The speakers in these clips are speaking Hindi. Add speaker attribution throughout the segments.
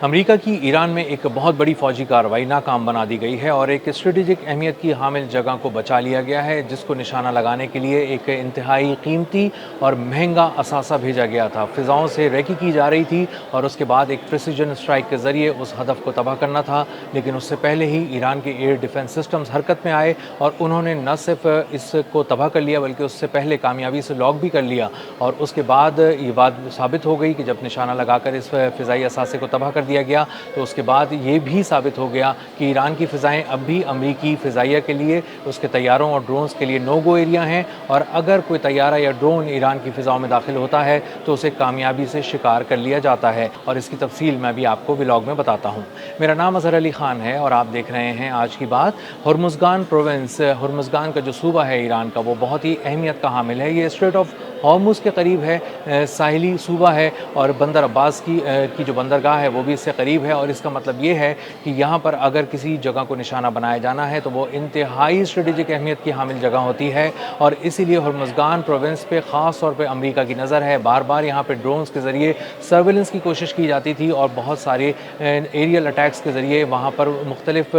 Speaker 1: अमेरिका की ईरान में एक बहुत बड़ी फौजी कार्रवाई नाकाम बना दी गई है और एक स्ट्रेटेजिक अहमियत की हामिल जगह को बचा लिया गया है, जिसको निशाना लगाने के लिए एक इंतहाई कीमती और महंगा असासा भेजा गया था। फिजाओं से रेकी की जा रही थी और उसके बाद एक प्रिसीजन स्ट्राइक के जरिए उस हदफ को तबाह करना था। लेकिन उससे पहले ही ईरान के एयर डिफेंस सिस्टम्स हरकत में आए और उन्होंने न सिर्फ इसको तबाह कर लिया बल्कि उससे पहले कामयाबी से लॉक भी कर लिया। और उसके बाद ये बात साबित हो गई कि जब निशाना लगाकर इस फ़िज़ाई असासे को तबाह कर दिया गया तो उसके बाद ये भी साबित हो गया कि ईरान की फ़िज़ाएँ अब भी अमरीकी फ़िज़ाइया के लिए, उसके तैयारों और ड्रोन्स के लिए नो गो एरिया हैं। और अगर कोई तैयारा या ड्रोन ईरान की फ़िज़ाओं में दाखिल होता है तो उसे कामयाबी से शिकार कर लिया जाता है। और इसकी तफसील मैं भी आपको व्लॉग में बताता हूँ। मेरा नाम अज़हर अली ख़ान है और आप देख रहे हैं आज की बात। हुर्मुज़गान प्रोविंस, हुर्मुज़गान का जो सूबा है ईरान का, वो बहुत ही अहमियत का हामिल है। ये स्ट्रेट ऑफ हॉर्मुज़ के करीब है, साहिली सूबा है और बंदर अब्बास की जो बंदरगाह है वो भी इससे करीब है। और इसका मतलब ये है कि यहाँ पर अगर किसी जगह को निशाना बनाया जाना है तो वो इंतहाई स्ट्रेटेजिक अहमियत की हामिल जगह होती है। और इसीलिए हुर्मुज़गान प्रोविंस पे ख़ास तौर पे अमेरिका की नज़र है। बार बार यहाँ पे ड्रोन्स के ज़रिए सर्विलेंस की कोशिश की जाती थी और बहुत सारे एरियल अटैक्स के ज़रिए वहाँ पर मुख्तलिफ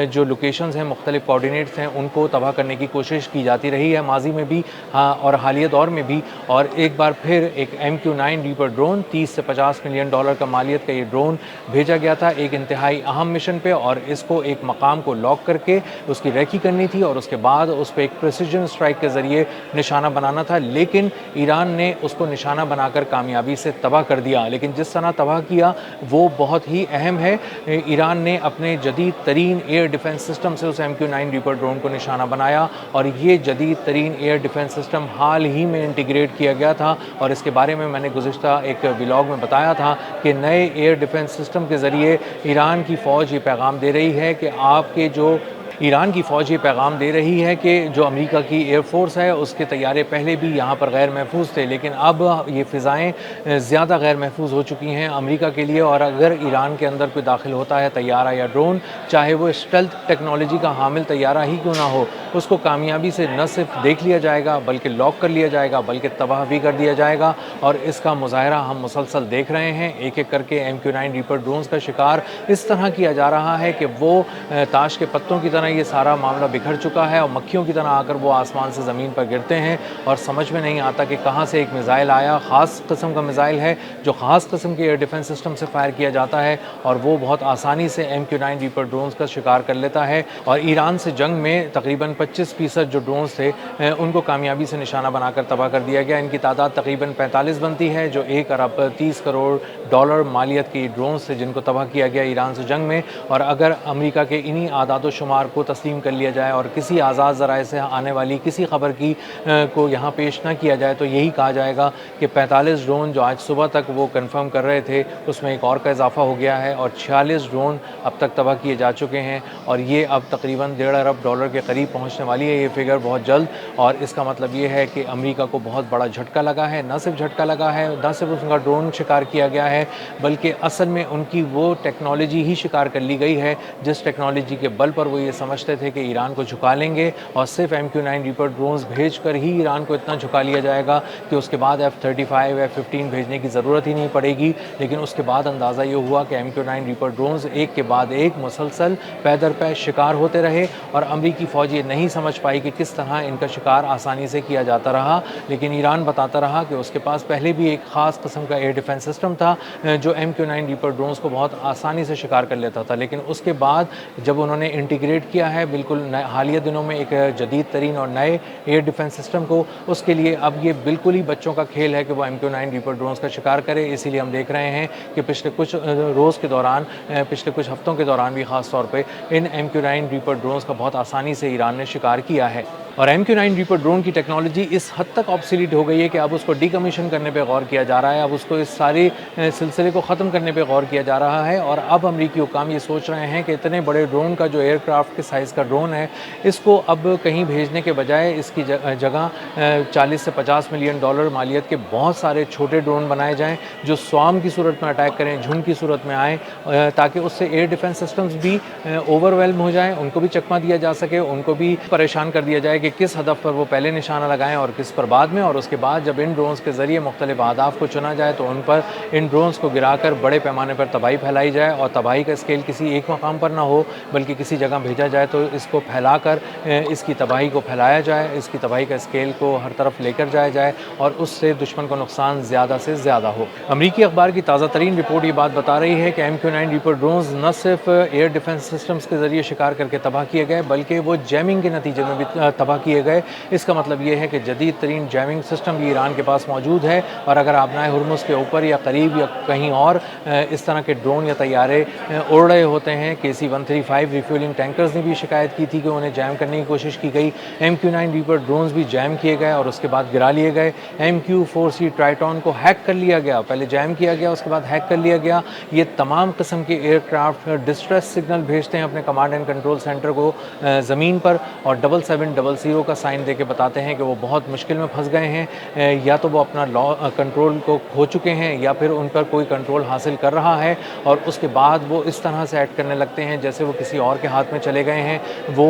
Speaker 1: जो लोकेशंस हैं, मुख्तलिफ कोऑर्डिनेट्स हैं, उनको तबाह करने की कोशिश की जाती रही है माजी में भी, हाँ, और हालिया दौर में भी। और एक बार फिर एक MQ-9 रीपर ड्रोन, 30 से 50 मिलियन डॉलर का मालियत का ये ड्रोन भेजा गया था एक इंतहाई अहम मिशन पे। और इसको एक मकाम को लॉक करके उसकी रेकी करनी थी और उसके बाद उस पर एक प्रिसीजन स्ट्राइक के ज़रिए निशाना बनाना था। लेकिन ईरान ने उसको निशाना बनाकर कामयाबी से तबाह कर दिया। लेकिन जिस तरह तबाह किया वो बहुत ही अहम है। ईरान ने अपने जदीद तरीन एयर डिफेंस सिस्टम से उस MQ-9 रीपर ड्रोन को निशाना बनाया और ये जदीद तरीन एयर डिफेंस सिस्टम हाल ही में इंटीग्रेट किया गया था। और इसके बारे में मैंने गुज़िश्ता एक व्लॉग में बताया था कि नए एयर डिफेंस सिस्टम के ज़रिए ईरान की फ़ौज ये पैगाम दे रही है कि आपके जो ईरान की फ़ौज ये पैगाम दे रही है कि जो अमेरिका की एयरफोर्स है उसके तैयारे पहले भी यहाँ पर गैर महफूज थे, लेकिन अब ये फ़िज़ाएँ ज़्यादा गैर महफूज हो चुकी हैं अमेरिका के लिए। और अगर ईरान के अंदर कोई दाखिल होता है तैयारा या ड्रोन, चाहे वो स्टेल्थ टेक्नोलॉजी का हामिल तैयारा ही क्यों ना हो, उसको कामयाबी से न सिर्फ देख लिया जाएगा बल्कि लॉक कर लिया जाएगा, बल्कि तबाह भी कर दिया जाएगा। और इसका मुज़ाहरा हम मुसलसल देख रहे हैं। एक एक करके MQ-9 रीपर ड्रोन्स का शिकार इस तरह किया जा रहा है कि वो ताश के पत्तों की तरह ये सारा मामला बिखर चुका है और मक्खियों की तरह आकर वो आसमान से ज़मीन पर गिरते हैं और समझ में नहीं आता कि कहाँ से एक मिज़ाइल आया। ख़ास किस्म का मिज़ाइल है जो ख़ास किस्म के एयर डिफेंस सिस्टम से फायर किया जाता है और वो बहुत आसानी से MQ-9 रीपर ड्रोन्स का शिकार कर लेता है। और ईरान से जंग में तकरीबन 25% जो ड्रोन्स थे उनको कामयाबी से निशाना बनाकर तबाह कर दिया गया। इनकी तादाद तकरीबन 45 बनती है, जो 1 अरब 30 करोड़ डॉलर मालियत की ड्रोन्स थे जिनको तबाह किया गया ईरान से जंग में। और अगर अमेरिका के इन्हीं आदाद शुमार को तस्लीम कर लिया जाए और किसी आज़ाद ज़राए से आने वाली किसी खबर की को यहाँ पेश ना किया जाए तो यही कहा जाएगा कि 45 ड्रोन जो आज सुबह तक वो कंफर्म कर रहे थे उसमें एक और का इजाफा हो गया है और 46 ड्रोन अब तक तबाह किए जा चुके हैं। और ये अब तकरीबन 1.5 अरब डॉलर के करीब पहुँचने वाली है ये फिगर बहुत जल्द। और इसका मतलब ये है कि अमेरिका को बहुत बड़ा झटका लगा है। न सिर्फ झटका लगा है, न सिर्फ उनका ड्रोन शिकार किया गया है, बल्कि असल में उनकी वो टेक्नोलॉजी ही शिकार कर ली गई है जिस टेक्नोलॉजी के बल पर वो ये समझते थे कि ईरान को झुका लेंगे और सिर्फ MQ-9 रीपर ड्रोन्स भेजकर ही ईरान को इतना झुका लिया जाएगा कि उसके बाद F-35 F-15 भेजने की ज़रूरत ही नहीं पड़ेगी। लेकिन उसके बाद अंदाज़ा ये हुआ कि MQ-9 रीपर ड्रोन्स एक के बाद एक मुसलसल पै दर पै शिकार होते रहे और अमरीकी फ़ौज ये नहीं समझ पाई कि किस तरह इनका शिकार आसानी से किया जाता रहा। लेकिन ईरान बताता रहा कि उसके पास पहले भी एक ख़ास किस्म का एयर डिफेंस सिस्टम था जो MQ-9 रीपर ड्रोन्स को बहुत आसानी से शिकार कर लेता था। लेकिन उसके बाद जब उन्होंने इंटीग्रेट किया है बिल्कुल हालिया दिनों में एक जदीद तरीन और नए एयर डिफेंस सिस्टम को, उसके लिए अब ये बिल्कुल ही बच्चों का खेल है कि वो MQ-9 रीपर ड्रोन्स का शिकार करे। इसीलिए हम देख रहे हैं कि पिछले कुछ रोज़ के दौरान, पिछले कुछ हफ्तों के दौरान भी ख़ास तौर पे इन MQ-9 रीपर ड्रोन्स का बहुत आसानी से ईरान ने शिकार किया है। और MQ-9 रीपर ड्रोन की टेक्नोलॉजी इस हद तक ऑब्सोलीट हो गई है कि अब उसको डीकमीशन करने पे गौर किया जा रहा है, अब उसको इस सारे सिलसिले को ख़त्म करने पे गौर किया जा रहा है। और अब अमरीकी हुकाम ये सोच रहे हैं कि इतने बड़े ड्रोन का जो एयरक्राफ्ट के साइज़ का ड्रोन है इसको अब कहीं भेजने के बजाय इसकी जगह 40 से 50 मिलियन डॉलर मालियत के बहुत सारे छोटे ड्रोन बनाए जाएँ जो स्वाम की सूरत में अटैक करें, झुंड की सूरत में आएँ, ताकि उससे एयर डिफेंस सिस्टम्स भी ओवरवेल्म हो जाएँ, उनको भी चकमा दिया जा सके, उनको भी परेशान कर दिया जाए कि किस हदफ पर वो पहले निशाना लगाएं और किस पर बाद में, और उसके बाद जब इन ड्रोन्स के ज़रिए मुख्तलिफ अहदाफ को चुना जाए तो उन पर इन ड्रोन्स को गिराकर बड़े पैमाने पर तबाही फैलाई जाए, और तबाही का स्केल किसी एक मकाम पर ना हो बल्कि किसी जगह भेजा जाए तो इसको फैलाकर इसकी तबाही को फैलाया जाए, इसकी तबाही का स्केल को हर तरफ लेकर जाया जाए और उससे दुश्मन को नुकसान ज़्यादा से ज़्यादा हो। अमरीकी अखबार की ताज़ा तरीन रिपोर्ट ये बात बता रही है कि MQ-9 रीपर ड्रोन्स न सिर्फ एयर डिफेंस सिस्टम्स के ज़रिए शिकार करके तबाह किए गए बल्कि वो जैमिंग के नतीजे में भी तबाह किए गए। इसका मतलब ये है कि जदीद तरीन जैमिंग सिस्टम भी ईरान के पास मौजूद है, और अगर आबनाए हुर्मुज़ के ऊपर या करीब या कहीं और इस तरह के ड्रोन या तैयारे उड़ रहे होते हैं। KC-135 रिफ्यूलिंग टैंकर्स ने भी शिकायत की थी कि उन्हें जैम करने की कोशिश की गई। MQ-9 रीपर ड्रोन्स भी जैम किए गए और उसके बाद गिरा लिए गए। MQ-4C ट्राइटॉन को हैक कर लिया गया, पहले जैम किया गया उसके बाद हैक कर लिया गया। ये तमाम किस्म के एयरक्राफ्ट डिस्ट्रेस सिग्नल भेजते हैं अपने कमांड एंड कंट्रोल सेंटर को ज़मीन पर, और 7700 का साइन दे के बताते हैं कि वो बहुत मुश्किल में फंस गए हैं, या तो वो अपना कंट्रोल को खो चुके हैं या फिर उन पर कोई कंट्रोल हासिल कर रहा है, और उसके बाद वो इस तरह से एक्ट करने लगते हैं जैसे वो किसी और के हाथ में चले गए हैं। वो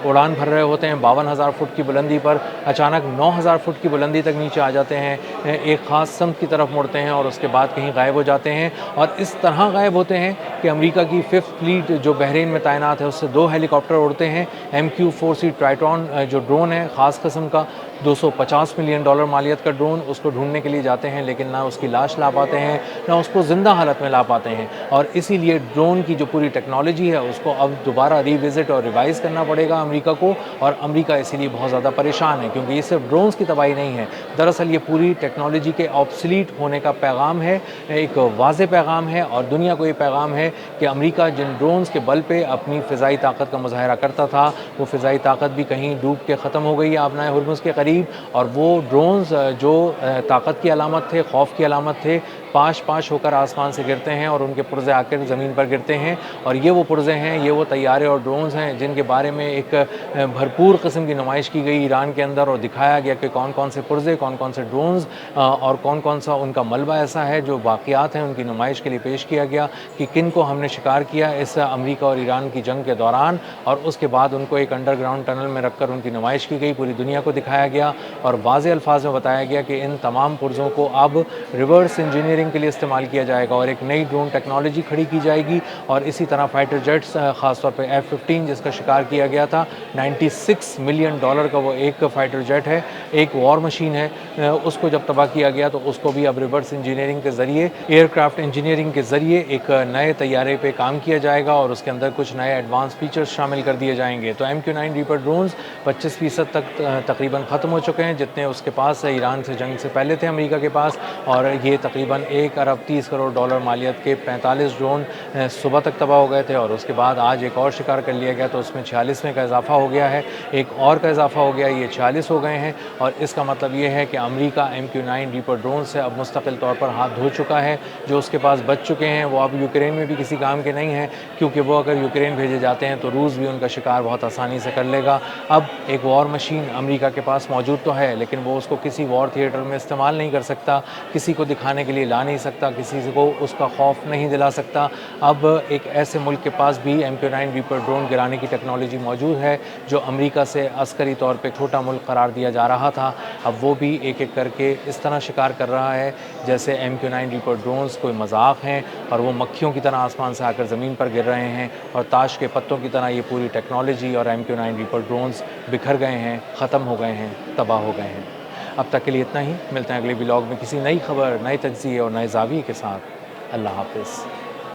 Speaker 1: उड़ान भर रहे होते हैं 52,000 फुट की बुलंदी पर, अचानक 9,000 फुट की बुलंदी तक नीचे आ जाते हैं, एक ख़ास समत की तरफ मुड़ते हैं और उसके बाद कहीं गायब हो जाते हैं, और इस तरह गायब होते हैं कि अमेरिका की 5th फ्लीट जो बहरीन में तैनात है उससे 2 हेलीकॉप्टर उड़ते हैं। MQ-4C ट्राइटॉन जो ड्रोन है ख़ास किस्म का, $250 मिलियन मालियत का ड्रोन, उसको ढूंढने के लिए जाते हैं लेकिन ना उसकी लाश ला पाते हैं ना उसको ज़िंदा हालत में ला पाते हैं, और इसीलिए ड्रोन की जो पूरी टेक्नोलॉजी है उसको अब दोबारा रिविज़िट और रिवाइज़ करना पड़ेगा अमेरिका को, और अमेरिका इसीलिए बहुत ज़्यादा परेशान है क्योंकि ये सिर्फ ड्रोन्स की तबाही नहीं है, दरअसल ये पूरी टेक्नोलॉजी के ऑब्सलीट होने का पैगाम है, एक वाज़ेह पैगाम है, और दुनिया को ये पैगाम है कि अमेरिका जिन ड्रोन्स के बल पे अपनी फ़िज़ाई ताकत का मुज़ाहरा करता था वो फ़िज़ाई ताकत भी कहीं डूब के ख़त्म हो गई है आबनाए हुर्मुज़ के करीब, और वो ड्रोन्स जो ताकत की अलामत थे, खौफ की अलामत थे, पाश होकर आसमान से गिरते हैं और उनके पुर्ज़े आकर ज़मीन पर गिरते हैं, और ये वो पुर्ज़े हैं, ये वो तैयारे और ड्रोन्स हैं जिनके बारे में एक भरपूर किस्म की नुमाइश की गई ईरान के अंदर, और दिखाया गया कि कौन कौन से पुर्ज़े, कौन कौन से ड्रोन्स और कौन कौन सा उनका मलबा ऐसा है जो वाक़ियात हैं उनकी नुमाइश के लिए पेश किया गया कि किन को हमने शिकार किया इस अमेरिका और ईरान की जंग के दौरान, और उसके बाद उनको एक अंडरग्राउंड टनल में रखकर उनकी नुमाइश की गई, पूरी दुनिया को दिखाया गया और वाज़ेह अल्फाज में बताया गया कि इन तमाम पुर्ज़ों को अब रिवर्स इंजीनियरिंग के लिए इस्तेमाल किया जाएगा और एक नई ड्रोन टेक्नोलॉजी खड़ी की जाएगी, और इसी तरह फाइटर जेट्स ख़ासतौर पर F-15 जिसका शिकार किया गया था, $96 मिलियन का वो एक फ़ाइटर जेट है, एक वॉर मशीन है, उसको जब तबाह किया गया तो उसको भी अब रिवर्स इंजीनियरिंग के ज़रिए, एयरक्राफ्ट इंजीनियरिंग के ज़रिए एक नए तैयारे पे काम किया जाएगा और उसके अंदर कुछ नए एडवांस फीचर्स शामिल कर दिए जाएंगे। तो MQ-9 रीपर ड्रोन्स 25% तक तकरीबन ख़त्म हो चुके हैं जितने उसके पास ईरान से जंग से पहले थे अमेरिका के पास, और ये तकरीबन $1 अरब 30 करोड़ मालियत के 45 ड्रोन सुबह तक तबाह हो गए थे, और उसके बाद आज एक और शिकार कर लिया गया तो उसमें 46वें का इजाफा हो गया है, एक और का इजाफा हो गया, ये 46 हो गए हैं, और इसका मतलब ये है कि अमेरिका MQ-9 रीपर ड्रोन से अब मुस्तकिल तौर पर हाथ धो चुका है। जो उसके पास बच चुके हैं वो अब यूक्रेन में भी किसी काम के नहीं हैं, क्योंकि वो अगर यूक्रेन भेजे जाते हैं तो रूस भी उनका शिकार बहुत आसानी से कर लेगा। अब एक वॉर मशीन अमेरिका के पास मौजूद तो है लेकिन वो उसको किसी वॉर थिएटर में इस्तेमाल नहीं कर सकता, किसी को दिखाने के लिए ला नहीं सकता, किसी को उसका खौफ नहीं दिला सकता। अब एक ऐसे मुल्क के पास भी MQ-9 रीपर ड्रोन गिराने की टेक्नोलॉजी मौजूद है जो अमेरिका से अस्करी तौर पे छोटा मुल्क करार दिया जा रहा था, अब वो भी एक एक करके इस तरह शिकार कर रहा है जैसे MQ-9 रीपर ड्रोन्स कोई मजाक हैं, और वो मक्खियों की तरह आसमान से आकर ज़मीन पर गिर रहे हैं, और ताश के पत्तों की तरह ये पूरी टेक्नोलॉजी और MQ-9 रीपर ड्रोन्स बिखर गए हैं, ख़त्म हो गए हैं, तबाह हो गए हैं। अब तक के लिए इतना ही, मिलते हैं अगले व्लॉग में किसी नई खबर, नए तज्ज़िये और नए ज़ाविये के साथ। अल्लाह हाफ़िज़।